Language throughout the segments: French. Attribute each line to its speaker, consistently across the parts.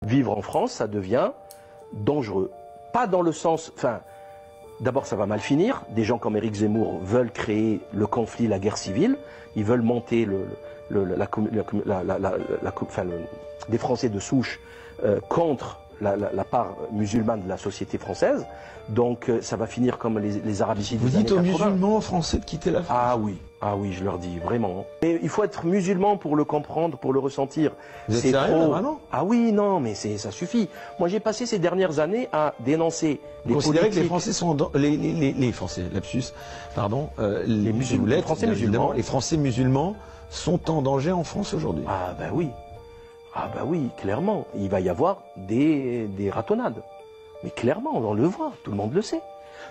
Speaker 1: Vivre en France, ça devient dangereux. Pas dans le sens... Enfin, d'abord, ça va mal finir. Des gens comme Éric Zemmour veulent créer le conflit, la guerre civile. Ils veulent monter des Français de souche contre la part musulmane de la société française. Donc ça va finir comme les arabicides des années 80.
Speaker 2: Vous dites aux musulmans français de quitter la France?
Speaker 1: Ah oui, je leur dis, vraiment. Et il faut être musulman pour le comprendre, pour le ressentir.
Speaker 2: Vous êtes sérieux,
Speaker 1: trop...
Speaker 2: vraiment?
Speaker 1: Ah oui, non, mais ça suffit. Moi, j'ai passé ces dernières années à dénoncer les
Speaker 2: Vous considérez
Speaker 1: politiques...
Speaker 2: que les Français sont... Les Français, lapsus, pardon.
Speaker 1: Les Français musulmans.
Speaker 2: Les Français musulmans sont en danger en France aujourd'hui.
Speaker 1: Ah ben oui. Ah ben oui, clairement. Il va y avoir des ratonnades. Mais clairement, on le voit, tout le monde le sait.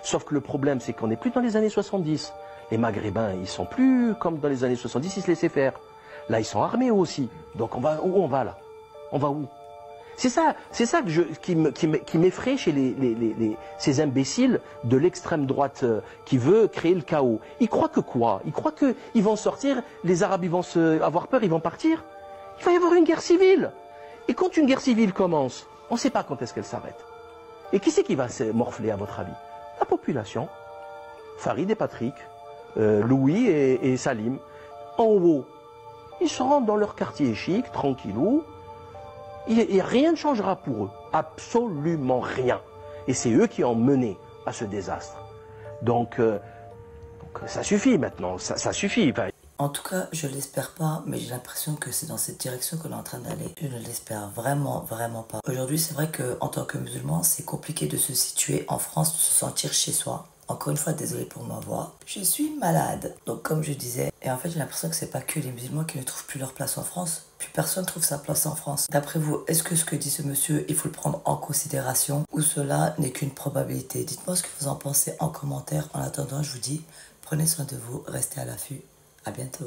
Speaker 1: Sauf que le problème, c'est qu'on n'est plus dans les années 70. Les Maghrébins, ils sont plus comme dans les années 70, ils se laissaient faire. Là, ils sont armés aussi. Donc où on va là? On va où? C'est ça qui m'effraie chez ces imbéciles de l'extrême droite qui veut créer le chaos. Ils croient que quoi? Ils croient qu'ils vont sortir, les Arabes ils vont avoir peur, ils vont partir. Il va y avoir une guerre civile. Et quand une guerre civile commence, on ne sait pas quand est-ce qu'elle s'arrête. Et qui c'est qui va se morfler à votre avis? La population. Farid et Patrick, Louis et Salim, en haut. Ils seront dans leur quartier chic, tranquillou. Et rien ne changera pour eux. Absolument rien. Et c'est eux qui ont mené à ce désastre. Donc ça suffit maintenant. Ça suffit. Enfin,
Speaker 3: en tout cas, je l'espère pas, mais j'ai l'impression que c'est dans cette direction qu'on est en train d'aller. Je ne l'espère vraiment, vraiment pas. Aujourd'hui, c'est vrai qu'en tant que musulman, c'est compliqué de se situer en France, de se sentir chez soi. Encore une fois, désolé pour ma voix. Je suis malade. Donc, comme je disais, et en fait, j'ai l'impression que c'est pas que les musulmans qui ne trouvent plus leur place en France. Plus personne trouve sa place en France. D'après vous, est-ce que ce que dit ce monsieur, il faut le prendre en considération ou cela n'est qu'une probabilité? Dites-moi ce que vous en pensez en commentaire. En attendant, je vous dis, prenez soin de vous, restez à l'affût. À bientôt.